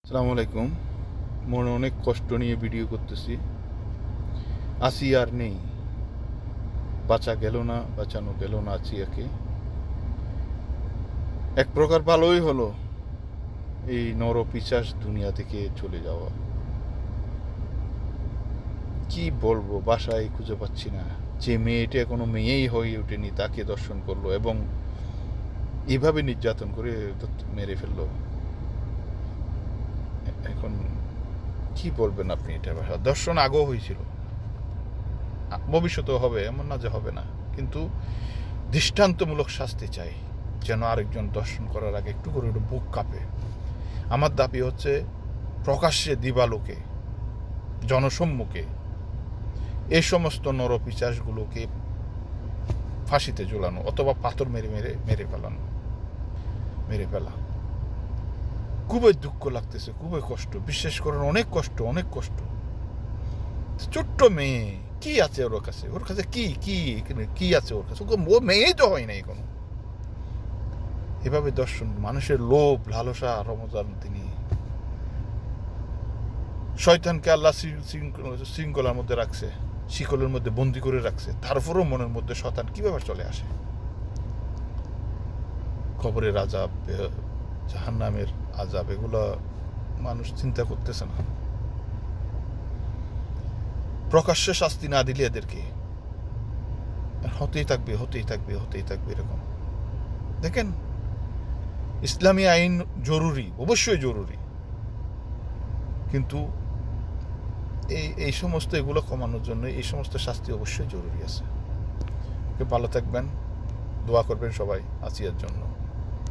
আসসালামু আলাইকুম। মনে অনেক কষ্ট নিয়ে ভিডিও করতেছি। আসি আর নেই, বাঁচা গেল না, বাঁচানো গেল না আসিয়াকে। এক প্রকার ভালোই হলো এই নরপিশাচ দুনিয়া থেকে চলে যাওয়া। কি বলবো, বাসায় খুঁজে পাচ্ছি না। যে মেয়েটা এখনো মেয়েই হয়ে ওঠেনি তাকে দর্শন করলো এবং এভাবে নির্যাতন করে মেরে ফেললো। এখন কি বলবেন আপনি? এটা দর্শন আগেও হয়েছিল, ভবিষ্যতেও হবে, এমন না যে হবে না, কিন্তু দৃষ্টান্তমূলক শাস্তি চাই, যেন আরেকজন দর্শন করার আগে একটু করে একটু বুক কাঁপে। আমার দাবি হচ্ছে প্রকাশ্যে দিবালোকে জনসম্মুখে এই সমস্ত নরপিশাচগুলোকে ফাঁসিতে ঝুলানো অথবা পাথর মেরে মেরে মেরে ফেলা। খুবই দুঃখ লাগতেছে, খুবই কষ্ট, বিশ্বাস করেন, অনেক কষ্ট, অনেক কষ্ট। ছোট্ট মেয়ে, কি আছে ওর কাছে? ওর কাছে কি কি কি আছে ওর কাছে? ও মেয়েই তো হয় নাই কোনো। এভাবে দর্শন, মানুষের লোভ লালসা, রমজান তিনি শয়তানকে আল্লাহ শৃঙ্খলার মধ্যে রাখছে, শিকলের মধ্যে বন্দি করে রাখছে, তারপরও মনের মধ্যে শয়তান কিভাবে চলে আসে। কবরের আজাব, জাহান্নামের আজাব, এগুলো মানুষ চিন্তা করতেছে না। প্রকাশ্যে শাস্তি না দিলে এদেরকে হতেই থাকবে, হতেই থাকবে, হতেই থাকবে এরকম। দেখেন, ইসলামী আইন জরুরি, অবশ্যই জরুরি, কিন্তু এই সমস্ত এগুলো কমানোর জন্য এই সমস্ত শাস্তি অবশ্যই জরুরি আছে। ভালো থাকবেন, দোয়া করবেন সবাই আসিয়ার জন্য।